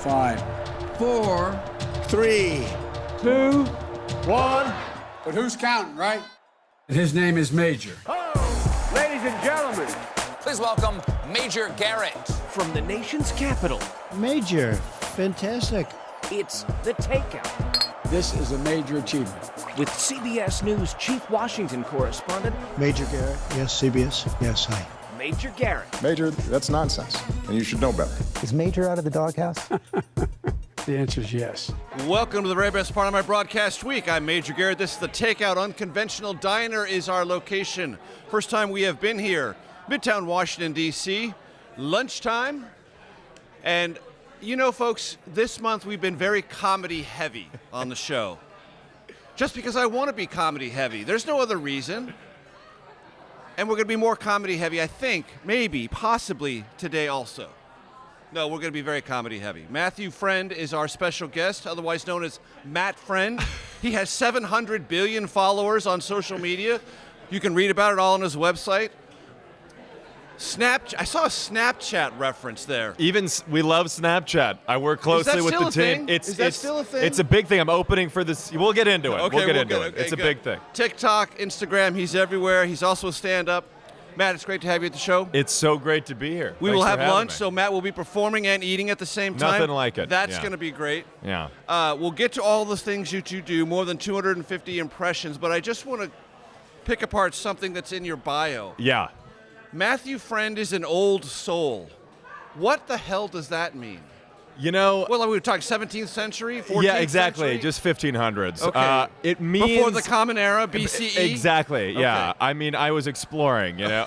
5, 4, 3, 2, 1. But who's counting, right? and his name is Major. Ladies and gentlemen, Please welcome Major Garrett. From the nation's capital, Major, fantastic. it's The Takeout. This is a major achievement. With CBS News Chief Washington Correspondent, Major Garrett, yes, CBS, yes, hi. Major Garrett. Major, that's nonsense, and you should know better. Is Major out of the doghouse? The answer is yes. Welcome to the very best part of my broadcast week. I'm Major Garrett. This is the Takeout. Unconventional Diner is our location. First time we have been here. Midtown Washington, D.C. Lunchtime. And you know, folks, this month we've been very comedy heavy on the show. Just because I want to be comedy heavy. There's no other reason. And we're going to be more comedy heavy, I think, maybe, possibly today also. No, we're going to be very comedy heavy. Matthew Friend is our special guest, otherwise known as Matt Friend. He has 700 billion followers on social media. You can read about it all on his website. I saw a Snapchat reference there. We love Snapchat. I work closely with the team. Is that still a thing? It's a big thing. I'm opening for this. We'll get into it. Okay, we'll get into it. Okay, it's a good. big thing. TikTok, Instagram, he's everywhere. He's also a stand-up. Matt, it's great to have you at the show. It's so great to be here. We Thanks will for have having lunch, me. so Matt will be performing and eating at the same time. Nothing like it. That's Yeah. going to be great. Yeah. We'll get to all the things you two do, more than 250 impressions, but I just want to pick apart something that's in your bio. Yeah. Matthew Friend is an old soul. What the hell does that mean? You know. Well, we were talking 17th century, 14th Yeah, exactly. century? Just 1500s. Okay. It means Before the Common Era, BCE? Exactly. Yeah. Okay. I mean, I was exploring. You know.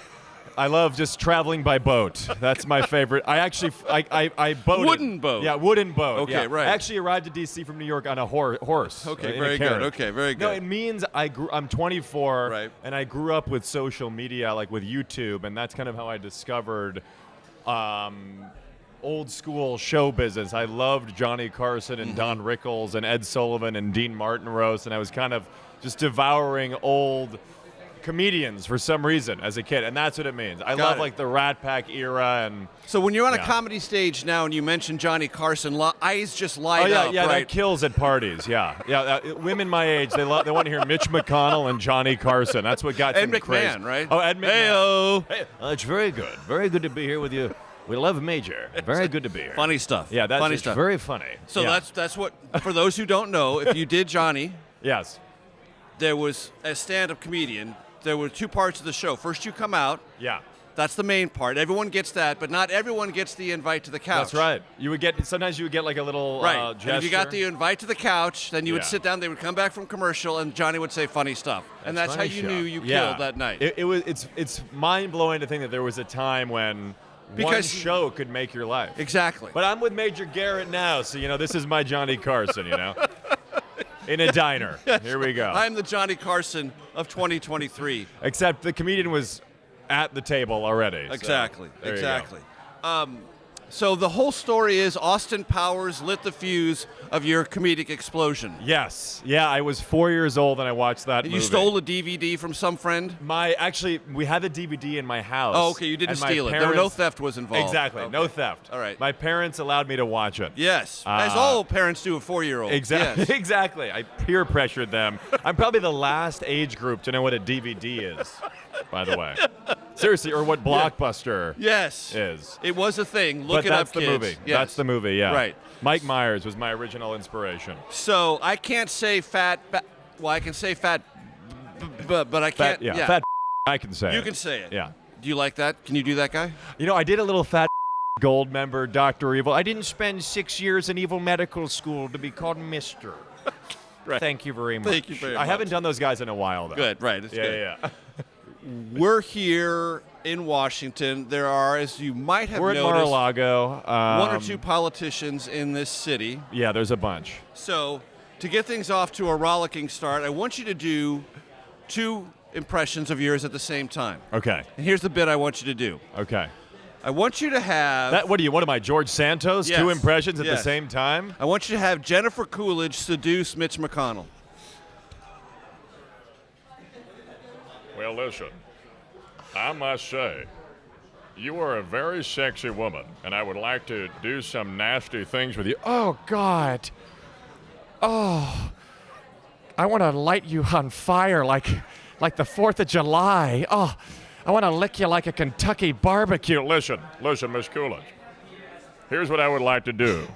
I love just traveling by boat. That's my favorite. I actually, I boated. Wooden boat. Yeah, wooden boat. Okay, yeah. right. I actually arrived to D.C. from New York on a horse. Okay, in a very good. carriage. Okay, very good. No, it means I'm 24, Right. and I grew up with social media, like with YouTube, and that's kind of how I discovered old school show business. I loved Johnny Carson and Don Rickles and Ed Sullivan and Dean Martin-Rose, and I was kind of just devouring old comedians for some reason as a kid, and that's what it means. I love like the Rat Pack era, and so when you're on a Yeah. comedy stage now and you mention Johnny Carson, eyes just light oh yeah, up, yeah, right? that kills at parties. Yeah, yeah. Women my age, they want to hear Mitch McConnell and Johnny Carson. That's what got Ed them McMahon, crazy. right? Oh, Ed McMahon. Hey-o. Hey, it's very good to be here with you. We love Major. Very good to be here. Funny stuff. Yeah, that's funny it's stuff. very funny. So Yeah. that's what, for those who don't know, if you did Johnny, yes. there was a stand-up comedian. There were two parts of the show. First, you come out. Yeah. That's the main part. Everyone gets that, but not everyone gets the invite to the couch. That's right. Sometimes you would get like a little Right. gesture. And if you got the invite to the couch, then you would Yeah. sit down. They would come back from commercial, and Johnny would say funny stuff. And that's how funny you show. knew you Yeah. killed that night. It's mind blowing to think that there was a time when one Because- show could make your life. Exactly. But I'm with Major Garrett now, so this is my Johnny Carson, in a diner. Here we go. I'm the Johnny Carson of 2023. Except the comedian was at the table already. so Exactly. there you Exactly. So the whole story is Austin Powers lit the fuse of your comedic explosion. go. Yes. Yeah, I was 4 years old and I watched that And movie. you stole a DVD from some friend? We had the DVD in my house. Oh, okay. You didn't and my steal it. There were no parents- theft was involved. Exactly. Okay. No theft. All right. My parents allowed me to watch it. Yes. As all parents do a 4-year-old. Exactly. Yes. Exactly. I peer pressured them. I'm probably the last age group to know what a DVD is, by the way. Seriously, or what Blockbuster Yes. is. It was a thing. But Look it that's up, the kids. movie. Yes. That's the movie, yeah. Right. Mike Myers was my original inspiration. So I can't say fat. Well, I can say fat, but I can't. Fat I can say You it. can say it. Yeah. Do you like that? Can you do that, guy? I did a little fat gold member, Dr. Evil. I didn't spend 6 years in evil medical school to be called Mister. Right. Thank you very much. Thank you very I much. haven't done those guys in a while, though. Good. Right. It's good. Yeah. We're here in Washington. There are, as you might have We're at noticed, Mar-a-Lago. one or two politicians in this city. Yeah, there's a bunch. So to get things off to a rollicking start, I want you to do 2 impressions of yours at the same time. Okay. And here's the bit I want you to do. Okay. I want you to have... What am I, George Santos? Yes. 2 impressions at the Yes. same time? I want you to have Jennifer Coolidge seduce Mitch McConnell. Well, listen, I must say, You are a very sexy woman, and I would like to do some nasty things with you. Oh, God. Oh, I want to light you on fire like the 4th of July. Oh, I want to lick you like a Kentucky barbecue. Listen, Miss Coolidge. Here's what I would like to do.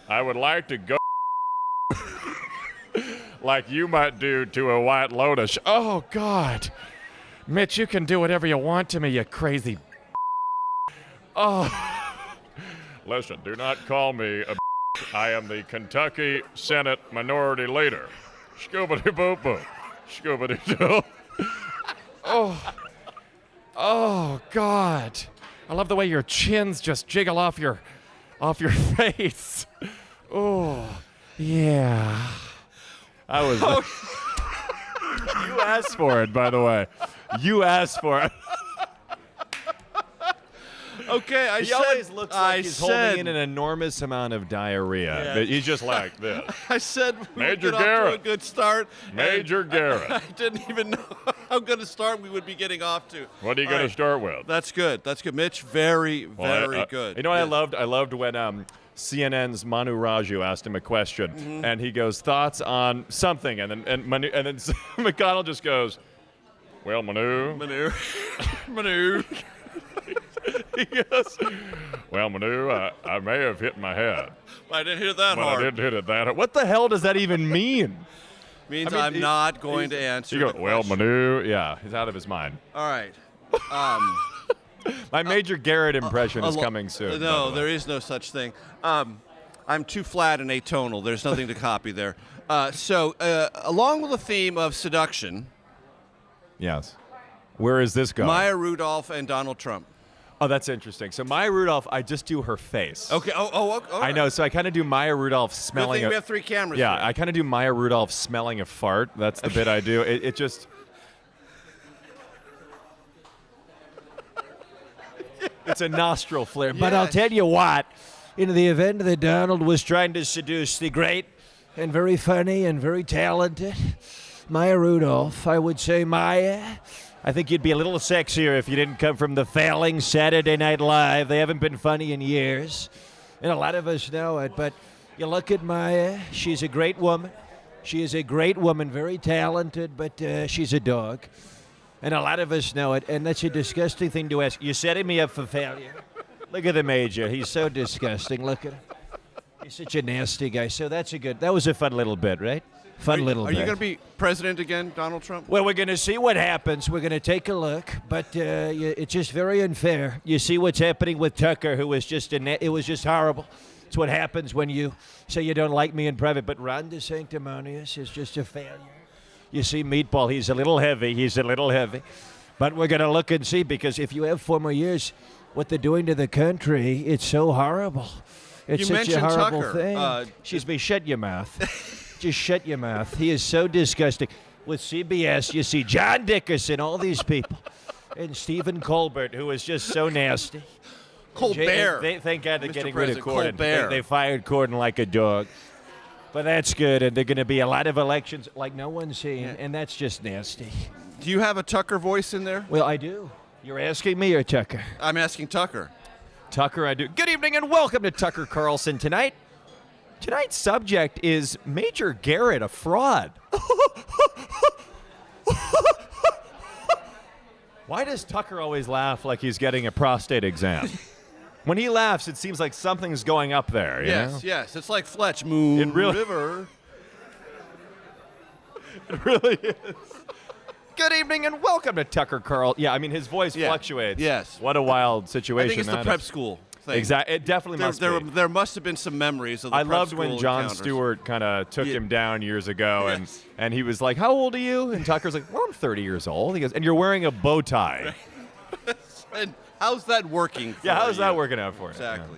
I would like to go like you might do to a White Lotus. Oh, God. Mitch, you can do whatever you want to me, you crazy. Oh. Listen, do not call me a. I am the Kentucky Senate Minority Leader. Scoobity-boop-boop. Scoobity-doo. Oh, God. I love the way your chins just jiggle off your face. Oh, yeah. I was. You asked for it, by the way. You asked for it. Okay, He always looks like he's holding in an enormous amount of diarrhea. Yeah. He's just like this. I said we Major would get off to Garrett. a good start. Major Garrett. I didn't even know how good a start we would be getting off to. What are you going to start with? That's good. That's good. Mitch, very good. You know what I loved? I loved when CNN's Manu Raju asked him a question, and he goes, thoughts on something, and then McConnell just goes, well, Manu. Manu. He goes, well, Manu, I may have hit my head. I didn't hit it that But hard. I didn't hit it that hard. What the hell does that even mean? Means I mean, I'm not going to answer. He goes, the well, question. Manu, yeah, he's out of his mind. All right. My Major Garrett impression is coming soon. No, there is no such thing. I'm too flat and atonal. There's nothing to copy there. So, along with the theme of seduction, Yes. Where is this going? Maya Rudolph and Donald Trump. Oh, that's interesting. So Maya Rudolph, I just do her face. Okay. All I right. know. So I kind of do Maya Rudolph Good smelling. thing we have 3 cameras. Yeah, here. I kind of do Maya Rudolph smelling a fart. That's the bit I do. It just. It's a nostril flare. But I'll tell you what, in the event that Donald was trying to seduce the great and very funny and very talented Maya Rudolph, I would say, Maya, I think you'd be a little sexier if you didn't come from the failing Saturday Night Live. They haven't been funny in years, and a lot of us know it. But you look at Maya, she's a great woman. She is a great woman, very talented, but she's a dog. And a lot of us know it, and that's a disgusting thing to ask. You're setting me up for failure. Look at the Major. He's so disgusting. Look at him. He's such a nasty guy. So that was a fun little bit, right? Fun little bit. Are you going to be president again, Donald Trump? Well, we're going to see what happens. We're going to take a look, but it's just very unfair. You see what's happening with Tucker, who was it was just horrible. It's what happens when you say you don't like me in private, but Ron DeSanctimonious is just a failure. You see Meatball, he's a little heavy. But we're going to look and see, because if you have 4 more years, what they're doing to the country, it's so horrible. It's You such a mentioned horrible Tucker. thing. Excuse me, shut your mouth. Just shut your mouth. He is so disgusting. With CBS, you see John Dickerson, all these people, and Stephen Colbert, who is just so nasty. Colbert. Thank God they're Mr. getting rid of President, Corden. Colbert. They fired Corden like a dog. But that's good, and there are going to be a lot of elections like no one's seen, and that's just nasty. Do you have a Tucker voice in there? Well, I do. You're asking me or Tucker? I'm asking Tucker. Tucker, I do. Good evening and welcome to Tucker Carlson tonight. Tonight's subject is Major Garrett, a fraud. Why does Tucker always laugh like he's getting a prostate exam? When he laughs, it seems like something's going up there. You know? Yes. It's like Fletch, Moon It really- River. It really is. Good evening and welcome to Tucker Carl. Yeah, I mean, his voice fluctuates. Yes. What a wild situation I think it's the that prep is. school thing. Exactly. It definitely must be. There must have been some memories of the I prep loved school when Jon encounters. Stewart kind of took Yeah. him down years ago, Yes. and he was like, "How old are you?" And Tucker's like, "Well, I'm 30 years old." He goes, "And you're wearing a bow tie." And how's that working for Yeah, how's that you? working out for you? Exactly.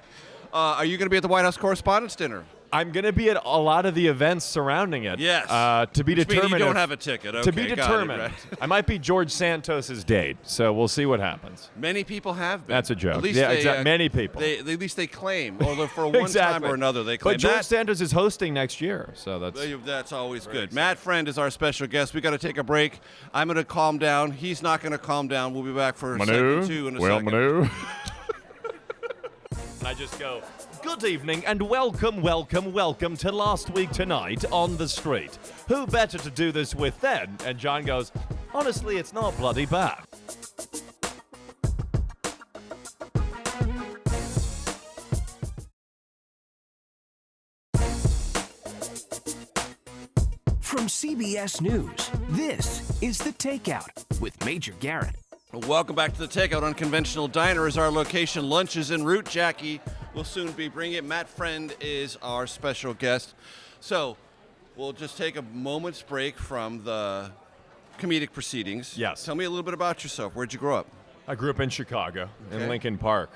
Are you going to be at the White House Correspondents' Dinner? I'm going to be at a lot of the events surrounding it. Yes. To be Which means determined. you don't if- have a ticket. Okay, to be got it, determined. right. I might be George Santos's date, so we'll see what happens. Many people have been. That's a joke. At least Yeah, they, exactly. Many people. At least they claim, although for one Exactly. time or another they claim. But George Matt, Santos is hosting next year, so that's always good. Matt Friend is our special guest. We got to take a break. I'm going to calm down. He's not going to calm down. We'll be back for segment 2 in a second. Manu. And I just go, good evening and welcome to Last Week Tonight on the Street. Who better to do this with then? And John goes, honestly, it's not bloody bad. From CBS News, this is The Takeout with Major Garrett. Welcome back to the Takeout. Unconventional Diner is our location. Lunch is en route. Jackie will soon be bringing it. Matt Friend is our special guest. So we'll just take a moment's break from the comedic proceedings. Yes. Tell me a little bit about yourself. Where'd you grow up? I grew up in Chicago, Okay. in Lincoln Park.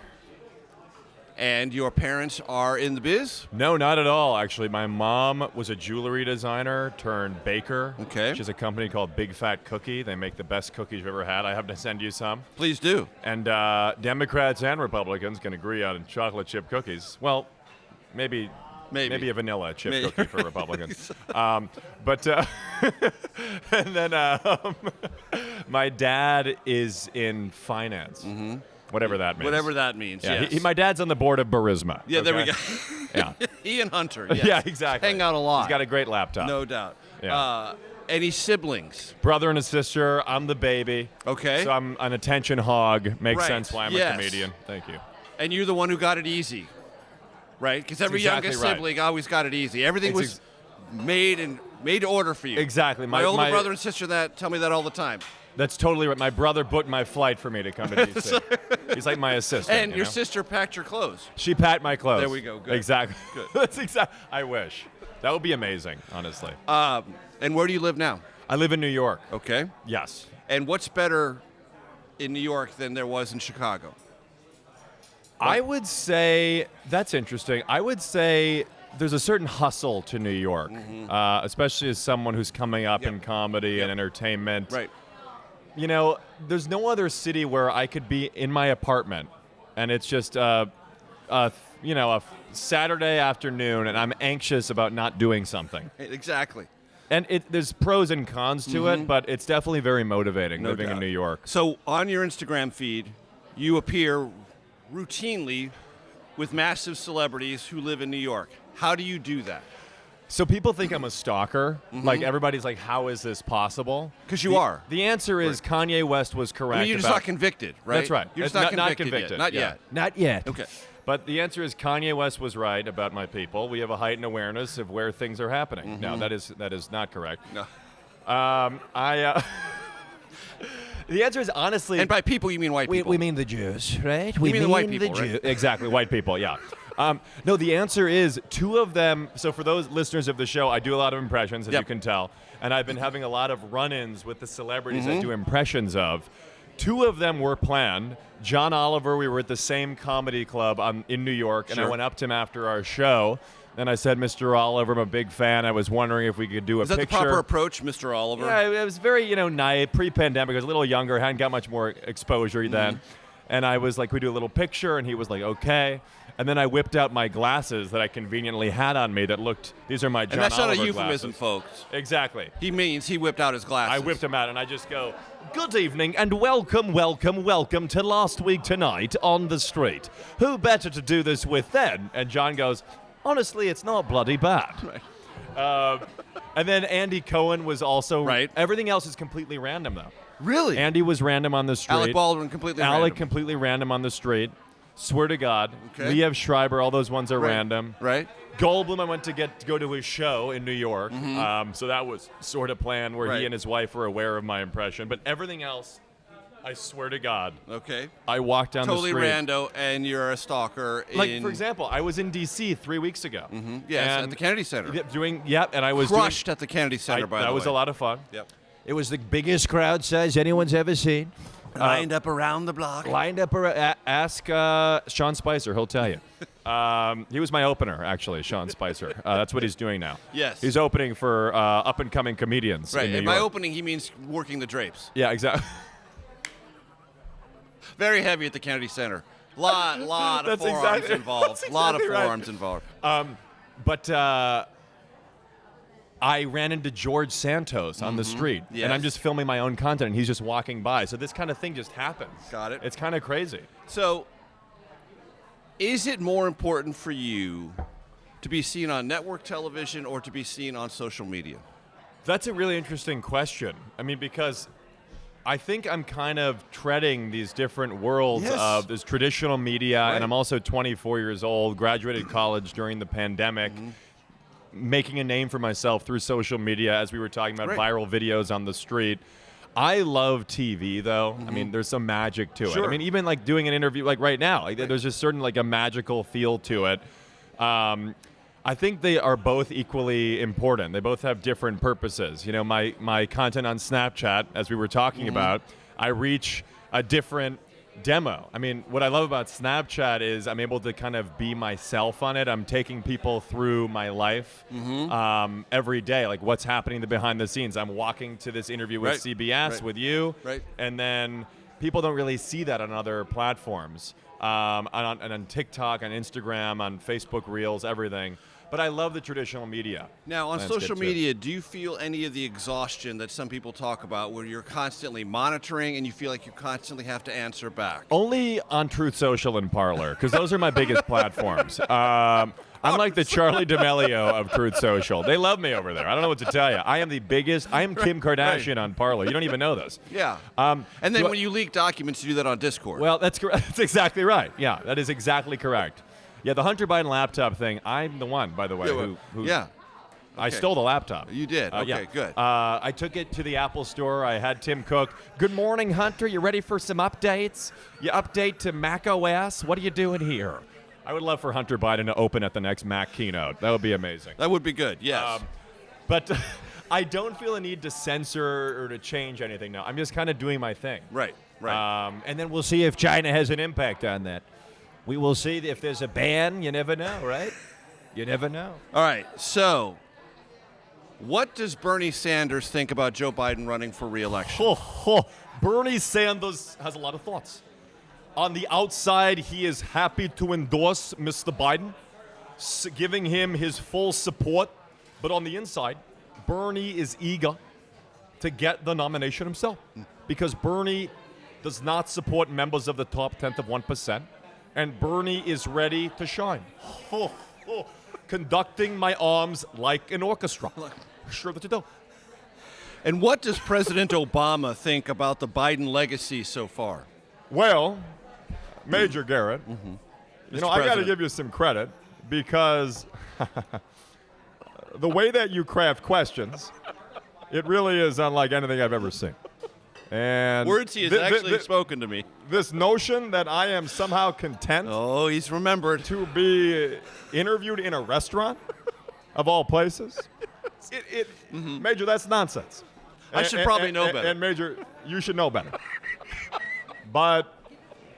And your parents are in the biz? No, not at all, actually. My mom was a jewelry designer turned baker. Okay. She has a company called Big Fat Cookie. They make the best cookies you've ever had. I have to send you some. Please do. And Democrats and Republicans can agree on chocolate chip cookies. Well, maybe a vanilla chip cookie for Republicans. And then my dad is in finance. Mm-hmm. Whatever that means. Whatever that means, Yeah, yes. my dad's on the board of Burisma. Yeah, there we okay? go. Yeah. Ian Hunter. Yes. Yeah, exactly. Hang out a lot. He's got a great laptop. No doubt. Yeah. Any siblings? Brother and a sister. I'm the baby. Okay. So I'm an attention hog. Makes Right. sense why I'm Yes. a comedian. Thank you. And you're the one who got it easy, right? Because every That's exactly youngest right. sibling always got it easy. Everything It's was made to order for you. Exactly. My older brother and sister tell me that all the time. That's totally right. My brother booked my flight for me to come to D.C. He's like my assistant. And you your know? sister packed your clothes. She packed my clothes. There we go. Good. Exactly. Good. That's exactly. I wish. That would be amazing, honestly. And where do you live now? I live in New York. Okay. Yes. And what's better in New York than there was in Chicago? I would say that's interesting. I would say there's a certain hustle to New York, especially as someone who's coming up in comedy and entertainment. Right. You know, there's no other city where I could be in my apartment, and it's just a Saturday afternoon, and I'm anxious about not doing something. Exactly. And there's pros and cons to it, but it's definitely very motivating No living doubt. in New York. So on your Instagram feed, you appear routinely with massive celebrities who live in New York. How do you do that? So people think I'm a stalker. Like everybody's like, how is this possible? Because you are. The answer is Kanye West was correct. I mean, you're just about- not convicted, right? That's right. You're just It's not convicted yet. Not yeah. yet. Not yet. Okay. But the answer is Kanye West was right about my people. We have a heightened awareness of where things are happening. No, that is not correct. No. The answer is honestly. And by people, you mean white people. We mean the Jews, right? We mean the white people, right? Jews. Exactly, white people, yeah. No, the answer is two of them. So for those listeners of the show, I do a lot of impressions, as you can tell. And I've been having a lot of run-ins with the celebrities I do impressions of. Two of them were planned. John Oliver, we were at the same comedy club in New York, and I Sure. went up to him after our show. And I said, Mr. Oliver, I'm a big fan. I was wondering if we could do a Is that picture. the proper approach, Mr. Oliver? Yeah, it was very, naive, pre-pandemic. I was a little younger, hadn't got much more exposure then. And I was like, we do a little picture, and he was like, okay. And then I whipped out my glasses that I conveniently had on me that looked, these are my John And that's not a Oliver euphemism, glasses. folks. Exactly. He means he whipped out his glasses. I whipped them out, and I just go, good evening, and welcome to Last Week Tonight on the Street. Who better to do this with then? And John goes, honestly, it's not bloody bad. Right. And then Andy Cohen was also Right. Everything else is completely random, though. Really? Andy was random on the street. Alec Baldwin completely Alec random. completely random on the street. Swear to God. Okay. Liev Schreiber, all those ones are Right. random. Right. Goldblum, I went to go to his show in New York. So that was sort of planned where Right. he and his wife were aware of my impression. But everything else, I swear to God, Okay. I walked down Totally the street. rando, and you're a stalker. Like, for example, I was in D.C. 3 weeks ago. Yes, and at the Kennedy Center. and I was Crushed doing, at the Kennedy Center, by the way. that was a lot of fun. Yep. It was the biggest crowd size anyone's ever seen. Lined up around the block. Ask Sean Spicer. He'll tell you. He was my opener, actually, Sean Spicer. That's what he's doing now. Yes. He's opening for up-and-coming comedians Right, in New and York. by opening, he means working the drapes. Yeah, exactly. Very heavy at the Kennedy Center. Lot of forearms involved. That's Lot of exactly right. forearms involved. But I ran into George Santos on the street, Yes. and I'm just filming my own content, and he's just walking by. So this kind of thing just happens. Got it. It's kind of crazy. So, is it more important for you to be seen on network television or to be seen on social media? That's a really interesting question. I mean, because I think I'm kind of treading these different worlds Yes. of this traditional media, Right. and I'm also 24 years old, graduated college during the pandemic, making a name for myself through social media, as we were talking about Right. viral videos on the street. I love TV, though. I mean, there's some magic to it. Sure. I mean, even like doing an interview like right now, like, there's just certain like a magical feel to it. I think they are both equally important. They both have different purposes. You know, my content on Snapchat, as we were talking about, I reach a different demo. I mean, what I love about Snapchat is I'm able to kind of be myself on it. I'm taking people through my life every day, like what's happening behind the scenes. I'm walking to this interview with Right. CBS, Right. with you, Right. and then people don't really see that on other platforms, and on TikTok, on Instagram, on Facebook Reels, everything. But I love the traditional media. Now, on landscape, social too. media, do you feel any of the exhaustion that some people talk about where you're constantly monitoring and you feel like you constantly have to answer back? Only on Truth Social and Parler, because those are my biggest platforms. I'm like the Charlie D'Amelio of Truth Social. They love me over there. I don't know what to tell you. I am the biggest. I am Kim Kardashian on Parler. You don't even know this. Yeah. Um, And then do I- when you leak documents, you do that on Discord. Well, that's correct. That's exactly right. Yeah, that is exactly correct. Yeah, the Hunter Biden laptop thing, I'm the one, by the way, who yeah. I Okay. stole the laptop. You did? Okay, yeah. good. I took it to the Apple store. I had Tim Cook. Good morning, Hunter. You ready for some updates? You update to Mac OS? What are you doing here? I would love for Hunter Biden to open at the next Mac keynote. That would be amazing. That would be good, yes. But I don't feel a need to censor or to change anything now. I'm just kind of doing my thing. Right. And then we'll see if China has an impact on that. We will see if there's a ban. You never know, right? You never know. All right, so what does Bernie Sanders think about Joe Biden running for re-election? Bernie Sanders has a lot of thoughts. On the outside, he is happy to endorse Mr. Biden, giving him his full support. But on the inside, Bernie is eager to get the nomination himself because Bernie does not support members of the top 10th of 1%, and Bernie is ready to shine. Conducting my arms like an orchestra. Sure that you do. And what does President Obama think about the Biden legacy so far? Well, Major Garrett, you know, I got to President. give you some credit because the way that you craft questions, it really is unlike anything I've ever seen. And Words he has actually spoken to me. This notion that I am somehow content Oh, he's remembered. to be interviewed in a restaurant, of all places, Major, that's nonsense. I should probably know better. And Major, you should know better. But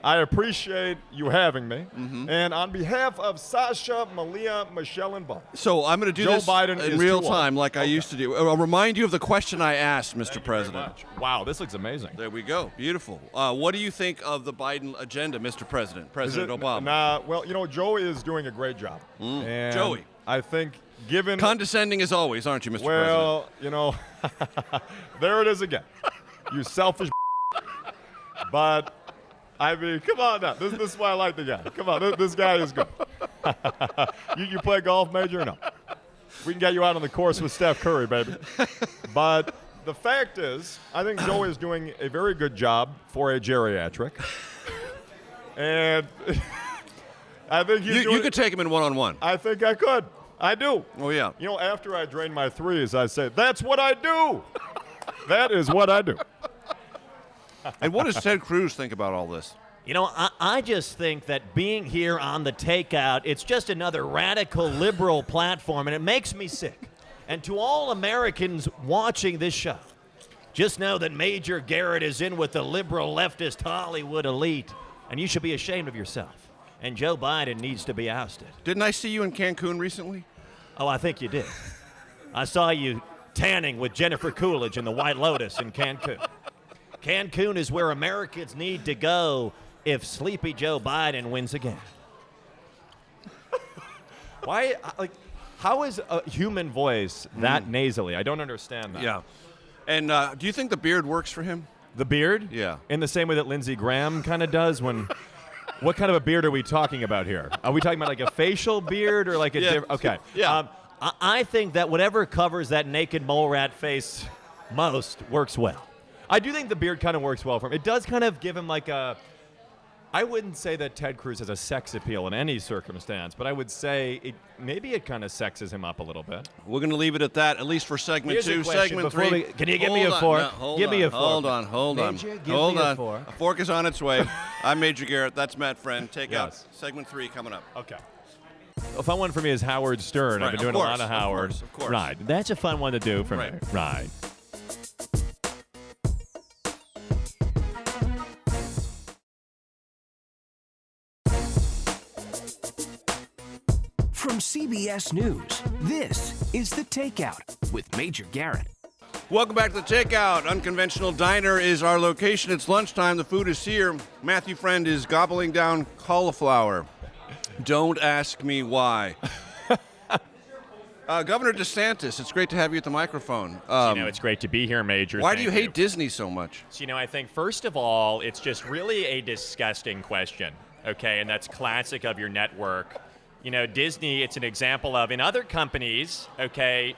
I appreciate you having me. And on behalf of Sasha, Malia, Michelle, and Bob, So I'm going to do Joe this Biden in is real too old. time like I used to do. I'll remind you of the question I asked, Mr. Thank you very President. much. Wow, this looks amazing. There we go. Beautiful. What do you think of the Biden agenda, Mr. President? Is President it- Obama. Nah, well, you know, Joey is doing a great job. And Joey. I think given... Condescending as always, aren't you, Mr. President? Well, you know, there it is again. You selfish. But, I mean, come on now. This is why I like the guy. Come on, this guy is good. you play golf, Major, or no? We can get you out on the course with Steph Curry, baby. But the fact is, I think Joey is doing a very good job for a geriatric. And I think he's doing... You could take him in one-on-one. I think I could. I do. Oh, yeah. You know, after I drain my threes, I say, that's what I do. That is what I do. And what does Ted Cruz think about all this? You know, I just think that being here on the Takeout, it's just another radical liberal platform, and it makes me sick. And to all Americans watching this show, Just know that Major Garrett is in with the liberal leftist Hollywood elite, and you should be ashamed of yourself. And Joe Biden needs to be ousted. Didn't I see you in Cancun recently? Oh, I think you did. I saw you tanning with Jennifer Coolidge in the White Lotus in Cancun. Cancun is where Americans need to go if Sleepy Joe Biden wins again. Why, how is a human voice that nasally? I don't understand that. Yeah. And do you think the beard works for him? The beard? Yeah. In the same way that Lindsey Graham kind of does when... What kind of a beard are we talking about here? Are we talking about like a facial beard or like a different... Okay. Yeah. I think that whatever covers that naked mole rat face most works well. I do think the beard kind of works well for him. It does kind of give him like a... I wouldn't say that Ted Cruz has a sex appeal in any circumstance, but I would say maybe it kind of sexes him up a little bit. We're going to leave it at that, at least for segment Here's 2. a question Segment before 3. can you give me a fork? Give me a fork. Hold on. Major, give hold me a on. fork. A fork is on its way. I'm Major Garrett. That's Matt Friend. Takeout. Yes. Segment 3 coming up. Okay. A fun one for me is Howard Stern. Right, I've been doing of a course, lot of Howard. Of course. Right. That's a fun one to do for me. Right. Right. From CBS News, this is The Takeout with Major Garrett. Welcome back to the Takeout. Unconventional Diner is our location. It's lunchtime. The food is here. Matthew Friend is gobbling down cauliflower. Don't ask me why. Governor DeSantis, it's great to have you at the microphone. It's great to be here, Major. Why do Thank you hate Disney so much? So, I think, first of all, it's just really a disgusting question, okay? And that's classic of your network. Disney, it's an example of, in other companies, okay,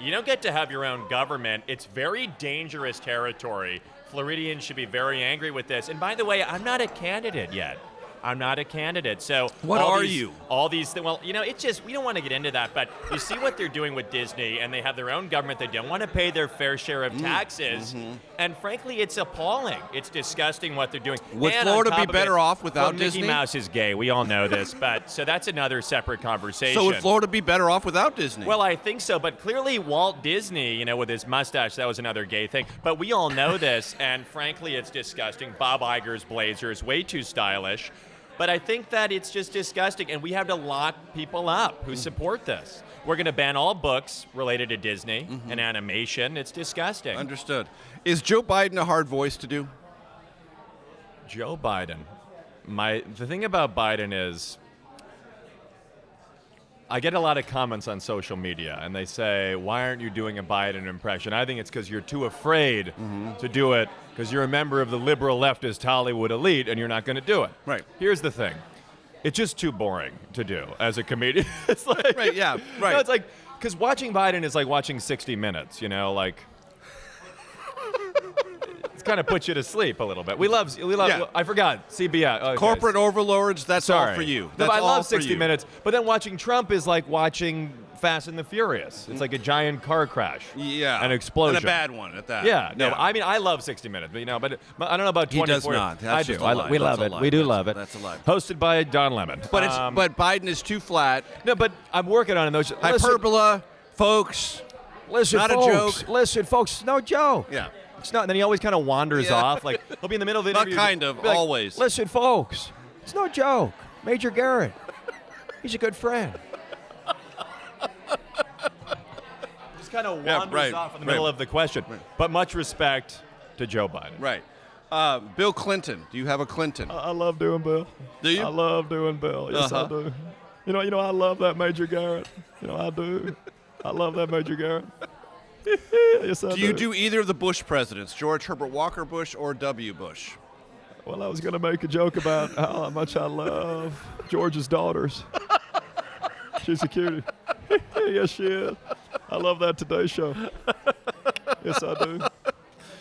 you don't get to have your own government. It's very dangerous territory. Floridians should be very angry with this. And by the way, I'm not a candidate yet. I'm not a candidate. So what are you? All these things. Well, it's just, we don't want to get into that, but you see what they're doing with Disney, and they have their own government. They don't want to pay their fair share of taxes. And frankly, it's appalling. It's disgusting what they're doing. Would and Florida be better off without Disney? Mickey Mouse is gay. We all know this, but so that's another separate conversation. So would Florida be better off without Disney? Well, I think so, but clearly Walt Disney, with his mustache, that was another gay thing. But we all know this, and frankly, it's disgusting. Bob Iger's blazer is way too stylish. But I think that it's just disgusting, and we have to lock people up who support this. We're going to ban all books related to Disney and animation. It's disgusting. Understood. Is Joe Biden a hard voice to do? Joe Biden. The thing about Biden is I get a lot of comments on social media, and they say, why aren't you doing a Biden impression? I think it's because you're too afraid to do it because you're a member of the liberal leftist Hollywood elite, and you're not going to do it. Right. Here's the thing. It's just too boring to do as a comedian. It's like, right, yeah, right. It's like, because watching Biden is like watching 60 Minutes, like... kind of puts you to sleep a little bit. We love. Yeah. I forgot CBS. Okay. Corporate overlords. That's all for you. That's I all love for 60 you. Minutes, but then watching Trump is like watching Fast and the Furious. It's like a giant car crash. Yeah, an explosion, and a bad one at that. Yeah, no, I mean I love 60 Minutes, but I don't know about 24. He does not. That's I do. just a lie. We love That's it. a lie. We do love it. That's a lie. Hosted by Don Lemon. But but Biden is too flat. No, but I'm working on it. Hyperbola, folks. Listen, not folks. a joke. Listen, folks. It's no joke. Yeah. It's not. And then he always kind of wanders off. Like he'll be in the middle of the Not interview. kind of. Like, always. Listen, folks. It's no joke. Major Garrett. He's a good friend. Just kind of wanders off in the middle of the question. Right. But much respect to Joe Biden. Right. Bill Clinton. Do you have a Clinton? I love doing Bill. Do you? I love doing Bill. Yes, I do. You know, I love that Major Garrett. I do. I love that Major Garrett. Yes, I do. Do you do either of the Bush presidents, George Herbert Walker Bush or W. Bush? Well, I was going to make a joke about how much I love George's daughters. She's a cutie. Yes, she is. I love that Today Show. Yes, I do.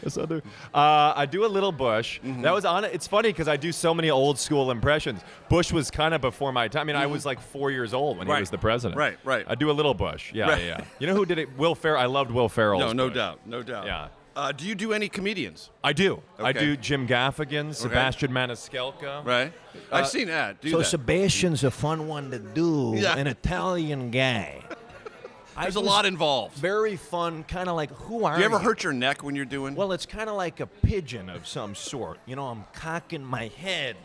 Yes, I do. I do a little Bush. That was on it. It's funny because I do so many old school impressions. Bush was kind of before my time. I mean, I was like 4 years old when he was the president. Right. I do a little Bush. Yeah. You know who did it? Will Ferrell. I loved Will Ferrell's No Bush. doubt. No doubt. Yeah. Do you do any comedians? I do. I Okay. do Jim Gaffigan, Sebastian Maniscalco. Right. I've seen that. Do so that. Sebastian's a fun one to do. Yeah. An Italian guy. There's a lot involved. Very fun, kind of like, who are you? Do you ever hurt your neck when you're doing? Well, it's kind of like a pigeon of some sort. You know, I'm cocking my head.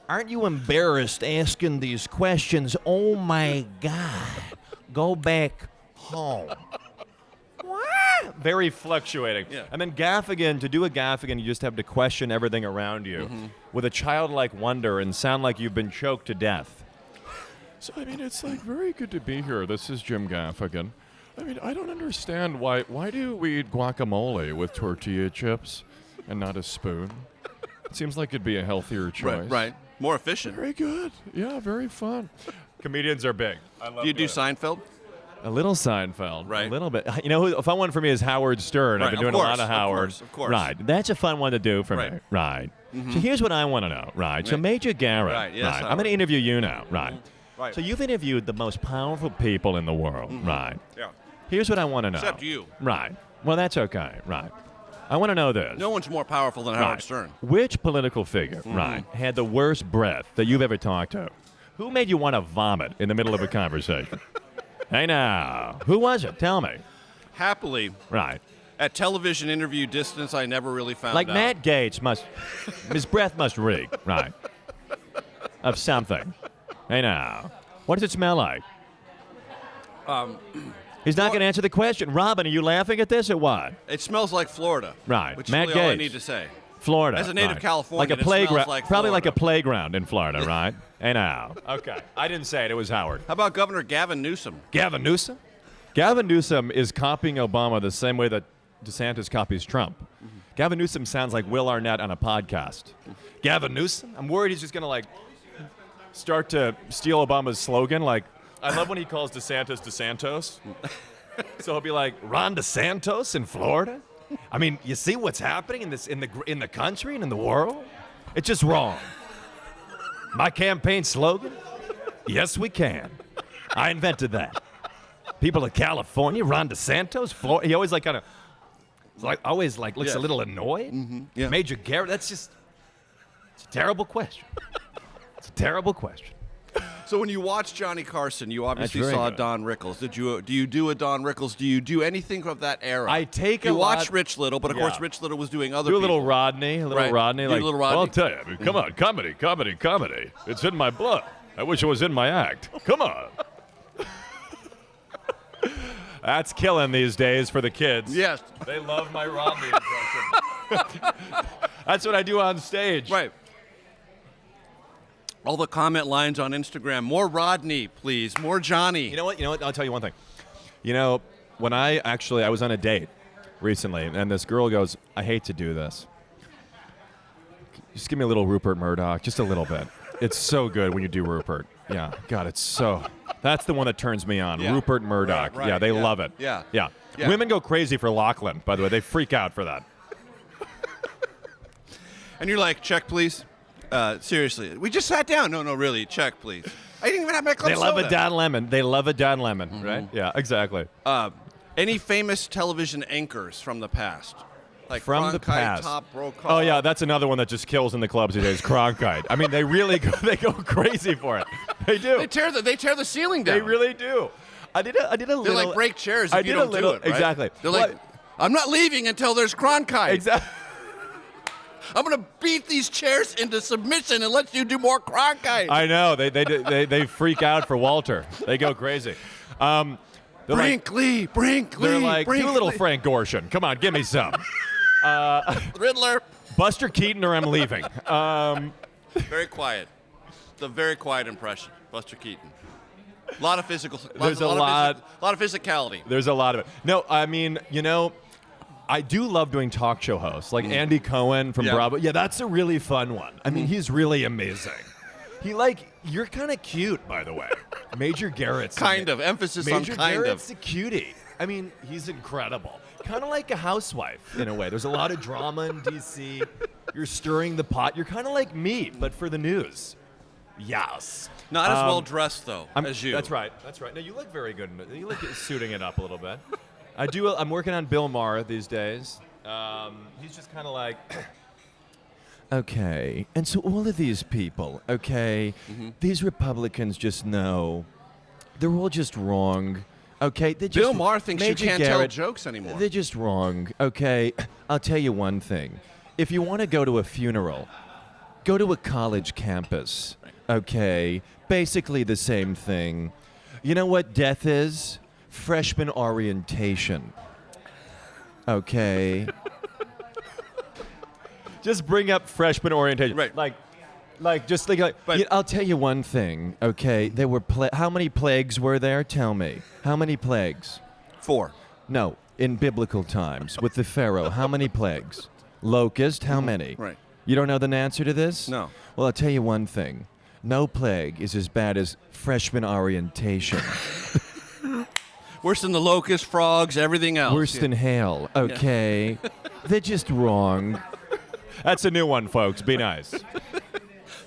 Aren't you embarrassed asking these questions? Oh, my God. Go back home. What? Very fluctuating. Yeah. And then Gaffigan, to do a Gaffigan, you just have to question everything around you with a childlike wonder and sound like you've been choked to death. So, I mean, it's like very good to be here. This is Jim Gaffigan. I mean, I don't understand why do we eat guacamole with tortilla chips and not a spoon? It seems like it'd be a healthier choice. Right. More efficient. Very good. Yeah, very fun. Comedians are big. I love Do you do Seinfeld? A little Seinfeld. Right. A little bit. You know, a fun one for me is Howard Stern. Right, I've been of doing a course, lot of Howard. Of course. Right. That's a fun one to do for me. Right. So here's what I want to know. Right. So Major Garrett. Right, yes, I'm going to interview you now. Right. Right. So you've interviewed the most powerful people in the world. Right. Yeah. Here's what I want to know. Except you. Right. Well, that's okay. Right. I want to know this. No one's more powerful than Howard Stern. Which political figure, had the worst breath that you've ever talked to? Who made you want to vomit in the middle of a conversation? Hey now, who was it? Tell me. Happily, Right. at television interview distance, I never really found Like out. Matt Gaetz his breath must reek, right, of something. Hey now, what does it smell like? He's not going to answer the question. Robin, are you laughing at this or what? It smells like Florida. Right. Which is Matt really all I Gaetz. need to say. Florida. As a native right. Californian, like a it smells playground, like probably like a Florida. playground in Florida, right? Hey now. Okay. I didn't say it. It was Howard. How about Governor Gavin Newsom? Gavin Newsom? Gavin Newsom is copying Obama the same way that DeSantis copies Trump. Gavin Newsom sounds like Will Arnett on a podcast. Gavin Newsom? I'm worried he's just going to, like, start to steal Obama's slogan. Like, I love when he calls DeSantis DeSantos. So he'll be like, Ron DeSantos in Florida? I mean, you see what's happening in the country and in the world? It's just wrong. My campaign slogan? Yes, we can. I invented that. People of California, Ron DeSantos, Florida. He always looks a little annoyed. Yeah. Major Garrett. It's a terrible question. It's a terrible question. So when you watch Johnny Carson, you obviously very saw good. Don Rickles. Do you do a Don Rickles? Do you do anything of that era? I take you a watch lot- Rich Little, but of Yeah. course Rich Little was doing other Do a people. little Rodney, Right. Rodney. Do a Like, little Rodney. well, I'll tell you. I mean, come on, comedy. It's in my blood. I wish it was in my act. Come on. That's killing these days for the kids. Yes. They love my Rodney impression. That's what I do on stage. Right. All the comment lines on Instagram. More Rodney, please. More Johnny. You know what? I'll tell you one thing. You know, when I was on a date recently, and this girl goes, I hate to do this. Just give me a little Rupert Murdoch, just a little bit. It's so good when you do Rupert. Yeah, God, that's the one that turns me on. Yeah. Rupert Murdoch. Right, Yeah, they yeah. love it. Yeah. Yeah. Yeah. Women go crazy for Lachlan, by the way. They freak out for that. And you're like, check, please. Seriously. We just sat down. No, really. Check, please. I didn't even have my club They love soda. a Don Lemon. They love a Don Lemon, right? Yeah, exactly. Any famous television anchors from the past? Like From the Cronkite, past. Top Brokaw. Oh yeah, that's another one that just kills in the clubs these days. Cronkite. I mean, they really go crazy for it. They do. They tear the ceiling down. They really do. I did a little. They like break chairs if I you did don't a little, do it. Right? Exactly. They're like, I'm not leaving until there's Cronkite. Exactly. I'm gonna beat these chairs into submission unless you do more Cronkite. I know. They freak out for Walter. They go crazy. Brinkley. They're like, do a little Frank Gorshin. Come on, give me some. Riddler. Buster Keaton or I'm leaving. Very quiet. It's a very quiet impression. Buster Keaton. A lot of physical. There's a lot of physicality. There's a lot of it. No, I mean, I do love doing talk show hosts, like Andy Cohen from Bravo. Yeah, that's a really fun one. I mean, he's really amazing. You're kind of cute, by the way. Major Garrett's Kind of. Emphasis on Major kind Garrett's of. a cutie. I mean, he's incredible. Kind of like a housewife, in a way. There's a lot of drama in D.C. You're stirring the pot. You're kind of like me, but for the news. Yes. Not as well dressed though as you. That's right. No, you look very good. You look suiting it up a little bit. I'm working on Bill Maher these days. He's just kind of like, okay. And so all of these people, okay, these Republicans just know they're all just wrong. Okay, Bill Maher thinks Major you can't tell Garrett, jokes anymore. They're just wrong. Okay, I'll tell you one thing. If you want to go to a funeral, go to a college campus. Okay, basically the same thing. You know what death is? Freshman orientation. Okay. Just bring up freshman orientation. Right. I'll tell you one thing. Okay, there were how many plagues were there? Tell me. How many plagues? 4. No, in biblical times with the Pharaoh. How many plagues? Locust. How many? Right. You don't know the answer to this? No. Well, I'll tell you one thing. No plague is as bad as freshman orientation. Worse than the locust, frogs, everything else. Worse than hail. Okay. They're just wrong. That's a new one, folks. Be nice.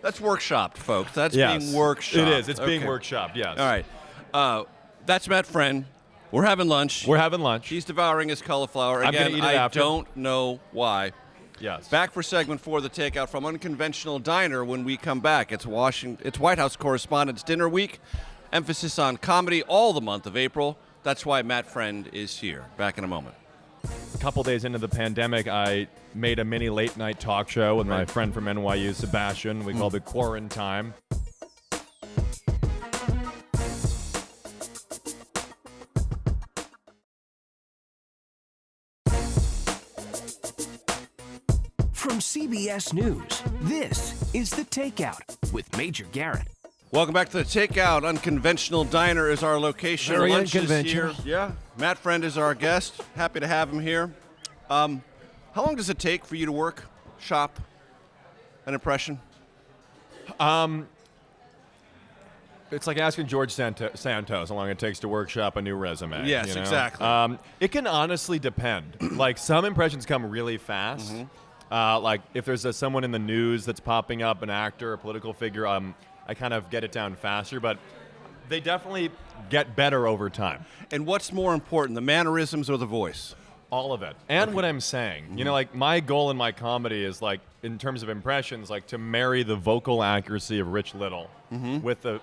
That's workshopped, folks. That's Yes. being workshopped. It is. It's being Okay. workshopped, yes. All right. That's Matt Friend. We're having lunch. We're having lunch. He's devouring his cauliflower. I'm Again, gonna eat it I after. don't know why. Yes. Back for segment 4 of the Takeout from Unconventional Diner when we come back. It's White House Correspondents' Dinner Week. Emphasis on comedy all the month of April. That's why Matt Friend is here. Back in a moment. A couple days into the pandemic, I made a mini late-night talk show with my friend from NYU, Sebastian. We called it Quarantine. From CBS News, this is The Takeout with Major Garrett. Welcome back to the Takeout. Unconventional Diner is our location. Very Lunch is unconventional. here. Yeah. Matt Friend is our guest. Happy to have him here. How long does it take for you to work, shop, an impression? It's like asking George Santos how long it takes to workshop a new resume. Yes, you know? exactly. It can honestly depend. Like, some impressions come really fast. Like, if there's someone in the news that's popping up, an actor, a political figure, I kind of get it down faster. But they definitely get better over time. And what's more important, the mannerisms or the voice? All of it. And what I'm saying. You know, like, my goal in my comedy is, like, in terms of impressions, like, to marry the vocal accuracy of Rich Little with the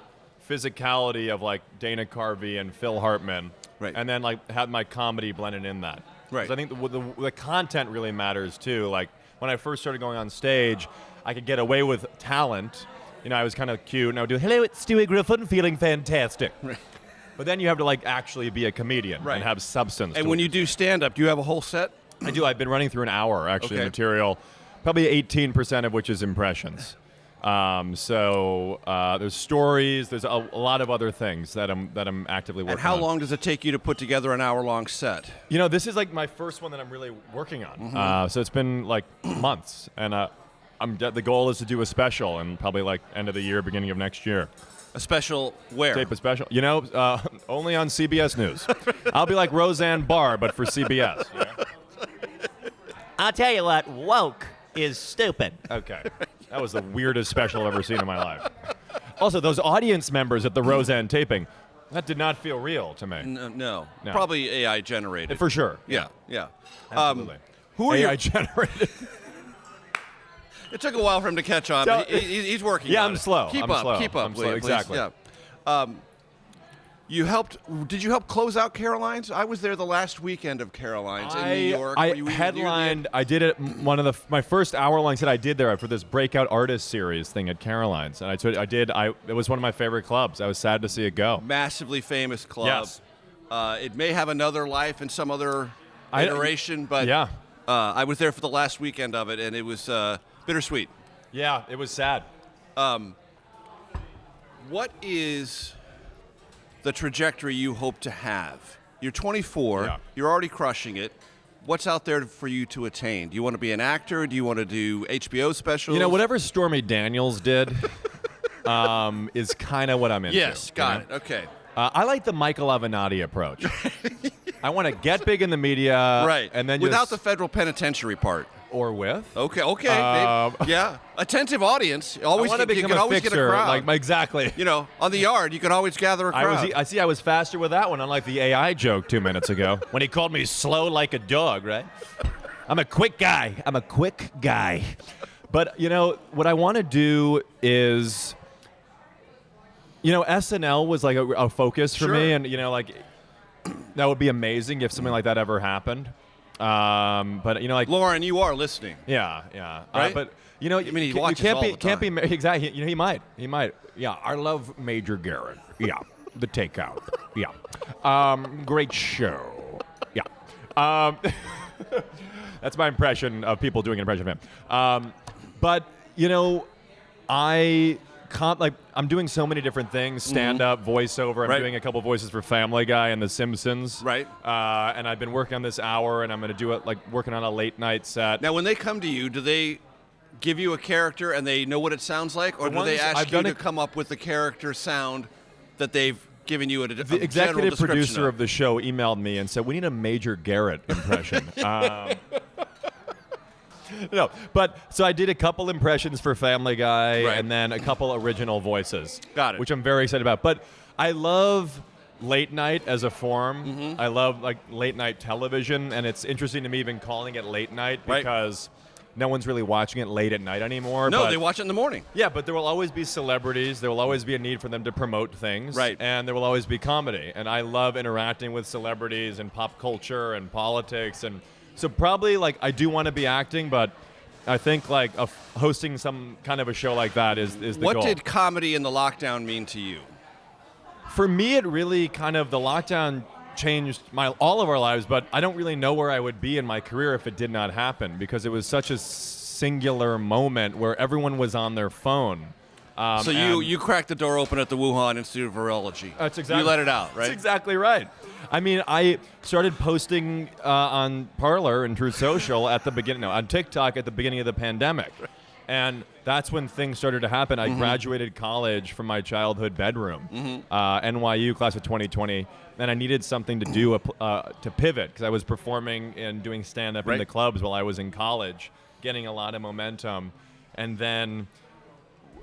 physicality of, like, Dana Carvey and Phil Hartman. Right. And then, like, have my comedy blended in that. Right. 'Cause I think the content really matters, too. Like, when I first started going on stage, I could get away with talent. You know, I was kind of cute, and I would do, "Hello, it's Stewie Griffin, feeling fantastic." Right. But then you have to, like, actually be a comedian Right. and have substance. And to when it. you do stand-up, do you have a whole set? I do. I've been running through an hour, actually, Okay. of material, probably 18% of which is impressions. There's stories. There's a lot of other things that I'm actively working on. And how long does it take you to put together an hour-long set? You know, this is like my first one that I'm really working on. So it's been like months, and the goal is to do a special, and probably like end of the year, beginning of next year. A special where? Tape a special. You know, only on CBS News. I'll be like Roseanne Barr, but for CBS. You know? I'll tell you what, woke is stupid. Okay. That was the weirdest special I've ever seen in my life. Also, those audience members at the Roseanne taping, that did not feel real to me. No. Probably AI generated. For sure. Yeah. Absolutely. Who are AI you? generated. It took a while for him to catch on, but he's working Yeah, on I'm it. slow. Keep I'm up. slow. Keep up, I'm slow. please. Exactly. Yeah. Did you help close out Caroline's? I was there the last weekend of Caroline's in New York. I Were you headlined. I did it. My first hour-long set I did there for this breakout artist series thing at Caroline's, and it was one of my favorite clubs. I was sad to see it go. Massively famous club. Yes. It may have another life in some other iteration, but yeah. I was there for the last weekend of it, and it was bittersweet. Yeah, it was sad. What is the trajectory you hope to have? You're 24. Yeah. You're already crushing it. What's out there for you to attain? Do you want to be an actor? Do you want to do HBO specials? You know, whatever Stormy Daniels did is kind of what I'm into. Yes, got it. Okay. I like the Michael Avenatti approach. I want to get big in the media, Right. And then without the federal penitentiary part. or with. Okay. Yeah. Attentive audience. Always I want to you become can a always fixer, get a crowd. exactly. You know, on the yard, you can always gather a crowd. I was faster with that one, unlike the AI joke 2 minutes ago when he called me slow like a dog, right? I'm a quick guy. But, you know, what I want to do is, you know, SNL was like a focus for Sure. me, and, you know, like, That would be amazing if something like that ever happened. But like Lauren, you are listening. Yeah, yeah. Right? But he watches can't all be the can't be time. exactly. He might. Yeah, I love Major Garrett. Yeah, the Takeout. Yeah, great show. Yeah, that's my impression of people doing an impression of him. But I'm doing so many different things: stand-up, voiceover. I'm doing a couple voices for Family Guy and The Simpsons. Right. And I've been working on this hour, and I'm going to do it working on a late-night set. Now, when they come to you, do they give you a character and they know what it sounds like, or do they ask you to come up with the character sound that they've given you a The general executive description producer of of the show emailed me and said, "We need a Major Garrett impression." No, but so I did a couple impressions for Family Guy and then a couple original voices. Got it. Which I'm very excited about. But I love late night as a form. I love late night television, and it's interesting to me even calling it late night because no one's really watching it late at night anymore. No, but they watch it in the morning. Yeah, but there will always be celebrities. There will always be a need for them to promote things. Right. And there will always be comedy. And I love interacting with celebrities and pop culture and politics. And so probably I do want to be acting, but I think hosting some kind of a show like that is the goal. What did comedy in the lockdown mean to you? For me, it really the lockdown changed all of our lives, but I don't really know where I would be in my career if it did not happen, because it was such a singular moment where everyone was on their phone. So you cracked the door open at the Wuhan Institute of Virology. That's exactly. You let it out, right? That's exactly right. I mean, I started posting on Parler and Truth Social on TikTok at the beginning of the pandemic. And that's when things started to happen. I graduated college from my childhood bedroom, NYU class of 2020, and I needed something to do to pivot, because I was performing and doing stand-up in the clubs while I was in college, getting a lot of momentum. And then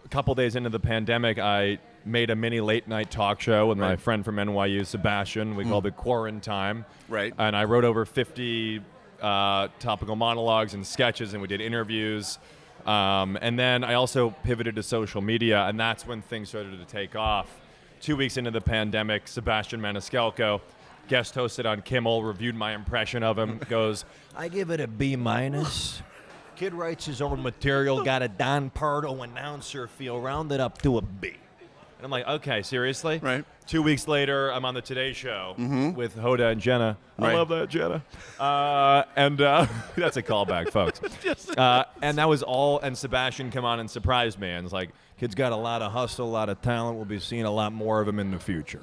a couple days into the pandemic, I made a mini late-night talk show with my friend from NYU, Sebastian. We called it Quarantine. Right. And I wrote over 50 topical monologues and sketches, and we did interviews. And then I also pivoted to social media, and that's when things started to take off. 2 weeks into the pandemic, Sebastian Maniscalco guest hosted on Kimmel, reviewed my impression of him, goes, I give it a B-. Kid writes his own material, got a Don Pardo announcer feel, rounded up to a B. and I'm like, okay, seriously? Right. 2 weeks later, I'm on the Today Show with Hoda and Jenna. Right. I love that, Jenna. And that's a callback, folks. And that was all, and Sebastian come on and surprised me. And it's like, kid's got a lot of hustle, a lot of talent. We'll be seeing a lot more of him in the future.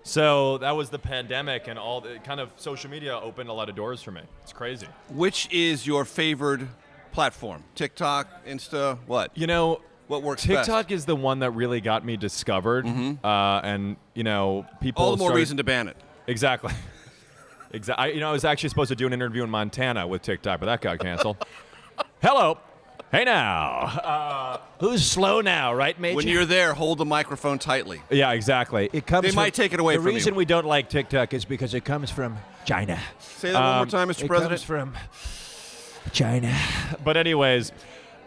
So that was the pandemic, and all the kind of social media opened a lot of doors for me. It's crazy. Which is your favored platform? TikTok, Insta, what? You know, what works TikTok best? is the one that really got me discovered, and you know, people. All the more reason to ban it. Exactly. Exactly. I was actually supposed to do an interview in Montana with TikTok, but that got canceled. Hello. Hey now. Who's slow now, right, Major? When you're there, hold the microphone tightly. Yeah, exactly. It comes They might take it away the from you. reason we don't like TikTok is because it comes from China. Say that one more time, Mr. It President. comes from China. But anyways,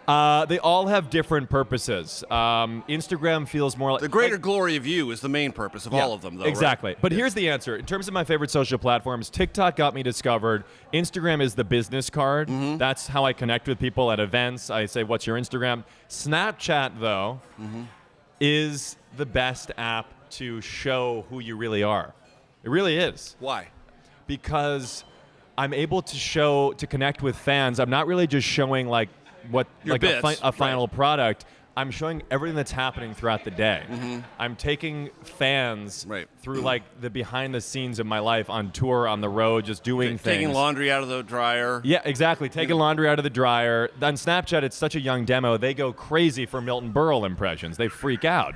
they all have different purposes. Instagram feels more like... The greater glory of you is the main purpose of all of them, though, exactly. right? But here's the answer. In terms of my favorite social platforms, TikTok got me discovered. Instagram is the business card. That's how I connect with people at events. I say, what's your Instagram? Snapchat, though, is the best app to show who you really are. It really is. Why? Because I'm able to connect with fans. I'm not really just showing like what Your like bits, a final product. I'm showing everything that's happening throughout the day. I'm taking fans through like the behind the scenes of my life, on tour, on the road, just doing things. Taking laundry out of the dryer. Yeah, exactly. Taking laundry out of the dryer. On Snapchat, it's such a young demo. They go crazy for Milton Berle impressions. They freak out.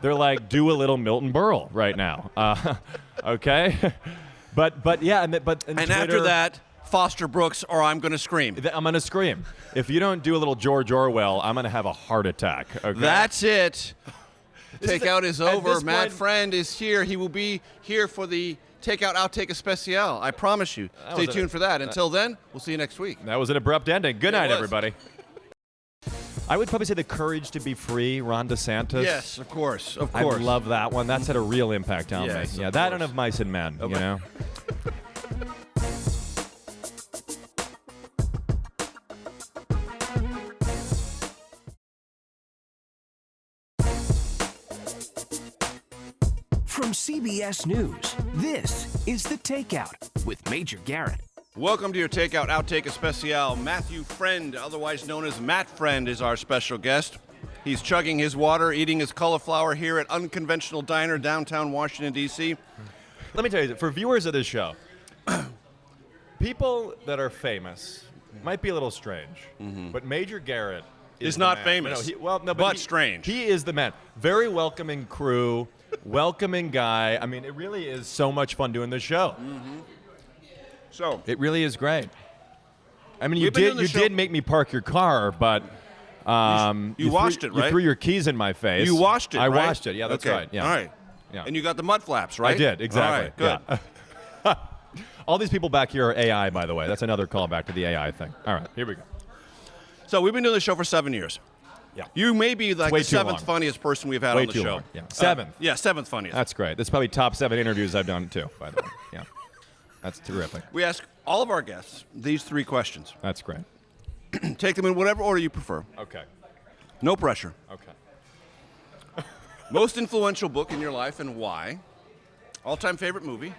They're like, do a little Milton Berle right now. Okay? But yeah, and Twitter, after that, Foster Brooks, or I'm going to scream. I'm going to scream. If you don't do a little George Orwell, I'm going to have a heart attack. Okay? That's it. Takeout is over. this Matt point- Friend is here. He will be here for the Takeout Outtake Especial. I promise you. Stay tuned for that. Until then, we'll see you next week. That was an abrupt ending. Good night, was. everybody. I would probably say The Courage to Be Free, Ron DeSantis. Yes, of course. Of I course. love that one. That's had a real impact on Yes, me. Yeah, of that course. and Of Mice and Men, you know? From CBS News, this is The Takeout with Major Garrett. Welcome to your Takeout Outtake Especial. Matthew Friend, otherwise known as Matt Friend, is our special guest. He's chugging his water, eating his cauliflower here at Unconventional Diner, downtown Washington, D.C. Let me tell you, for viewers of this show, people that are famous might be a little strange, but Major Garrett is the not man. famous, but strange. He is the man. Very welcoming crew, welcoming guy. I mean, it really is so much fun doing this show. So it really is great. I mean, you did make me park your car, but you washed it, right? You threw your keys in my face. You washed it, I right? washed it. Yeah, that's okay. right. Yeah. All right. Yeah. And you got the mud flaps, right? I did, exactly. All right, good. Yeah. All these people back here are AI, by the way. That's another callback to the AI thing. All right, here we go. So we've been doing this show for 7 years. Yeah. You may be like Way the too seventh long. funniest person we've had Way on the too show. long. Yeah. Seventh. Yeah, seventh funniest. That's great. That's probably top 7 interviews I've done, too, by the way. Yeah. That's terrific. We ask all of our guests these 3 questions. That's great. Take them in whatever order you prefer. Okay. No pressure. Okay. Most influential book in your life and why? All-time favorite movie?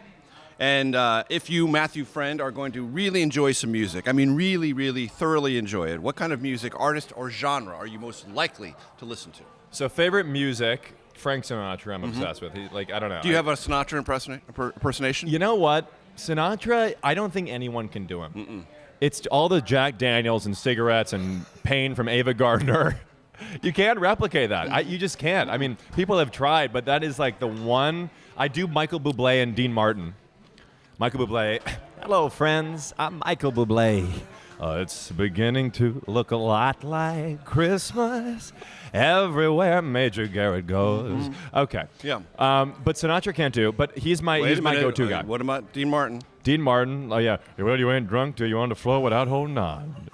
And if you, Matthew Friend, are going to really enjoy some music, I mean really, really thoroughly enjoy it, what kind of music, artist, or genre are you most likely to listen to? So favorite music, Frank Sinatra I'm obsessed with. He, I don't know. Do you have a Sinatra impersonation? You know what? Sinatra, I don't think anyone can do him. It's all the Jack Daniels and cigarettes and pain from Ava Gardner. You can't replicate that. You just can't. I mean, people have tried, but that is like the one. I do Michael Bublé and Dean Martin. Michael Bublé. Hello, friends. I'm Michael Bublé. It's beginning to look a lot like Christmas everywhere Major Garrett goes. Okay. Yeah. But Sinatra can't do. But he's my go-to guy. What about Dean Martin? Dean Martin. Oh yeah. Well, you ain't drunk till you're on the floor without holding on.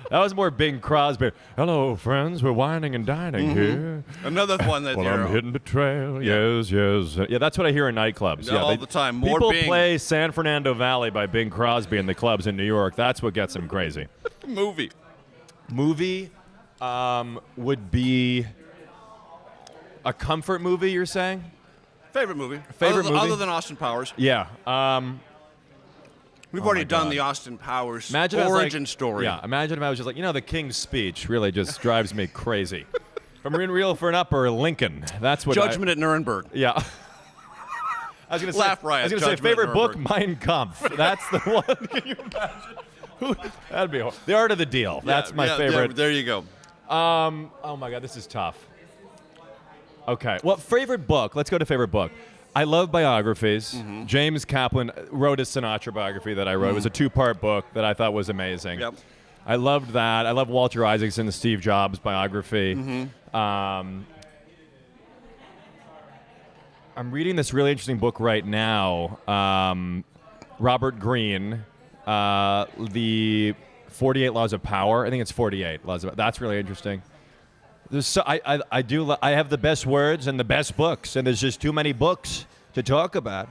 That was more Bing Crosby. Hello, friends. We're whining and dining here. Another one that well, you're I'm hitting the trail. Yes, yes. Yeah, that's what I hear in nightclubs. No, yeah, all the time. More people Bing. play San Fernando Valley by Bing Crosby in the clubs in New York. That's what gets them crazy. Movie would be a comfort movie, you're saying? Favorite movie? Favorite movie? Other than Austin Powers. Yeah. We've already done the Austin Powers origin story. Yeah, imagine if I was just like, the King's Speech really just drives me crazy. From Real for an Upper, Lincoln. That's what Judgment at Nuremberg. Yeah. I was going to Laugh riot. I was going to say favorite book, Mein Kampf. That's the one. Can you imagine? That'd be The Art of the Deal. That's my favorite. There you go. Oh my God, this is tough. Okay. Well, favorite book. Let's go to favorite book. I love biographies. James Kaplan wrote a Sinatra biography that I wrote. It was a 2-part book that I thought was amazing. Yep. I loved that. I love Walter Isaacson's Steve Jobs biography. I'm reading this really interesting book right now. Robert Greene, the 48 Laws of Power. I think it's 48 Laws of Power. That's really interesting. I have the best words and the best books, and there's just too many books to talk about.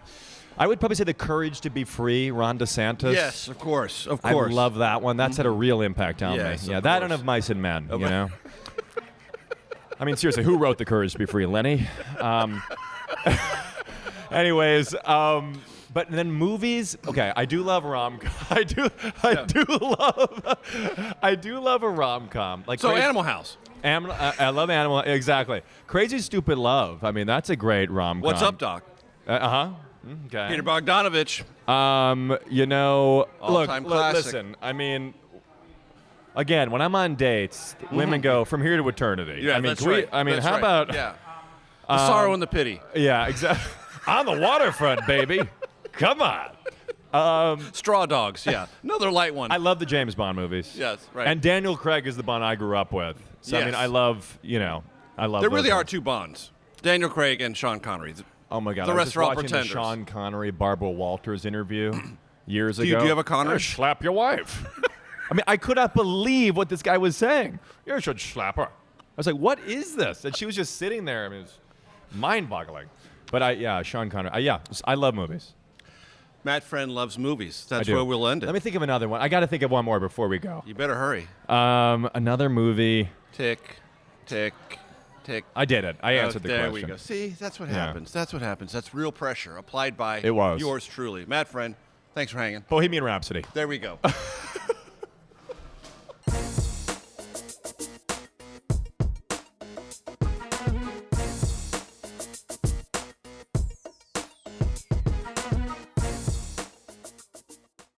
I would probably say The Courage to Be Free, Ron DeSantis. Yes, of course. I love that one. That's had a real impact on me. Yeah, that and Of Mice and Men, you know. I mean, seriously, who wrote The Courage to Be Free? Lenny? Anyways, but then movies. Okay, I do love I do love a rom-com. Like Animal House. I love Animal. Exactly. Crazy Stupid Love. I mean, that's a great rom-com. What's up, Doc? Okay. Peter Bogdanovich. Look, classic. listen. I mean, again, when I'm on dates, women go from here to eternity. Yeah, I mean, that's right. How about the sorrow and the pity? Yeah, exactly. On the waterfront, baby. Come on. Straw Dogs. Yeah, another light one. I love the James Bond movies. Yes, right. And Daniel Craig is the Bond I grew up with. So I mean, I love. I love. There those really are ones. 2 Bonds: Daniel Craig and Sean Connery. Oh my God! The I was rest just are all watching pretenders. the Sean Connery, Barbara Walters interview years Do ago. you have a Connery? Slap your wife. I mean, I could not believe what this guy was saying. You should slap her. I was like, what is this? And she was just sitting there. I mean, it was mind-boggling. But Sean Connery. I love movies. Matt Friend loves movies. I That's do. where we'll end it. Let me think of another one. I got to think of one more before we go. You better hurry. Another movie. Tick, tick, Take. I did it. I answered the there question. we go. See, that's what Yeah. happens. That's what happens. That's real pressure applied by It was. yours truly. Matt Friend, thanks for hanging. Bohemian Rhapsody. There we go.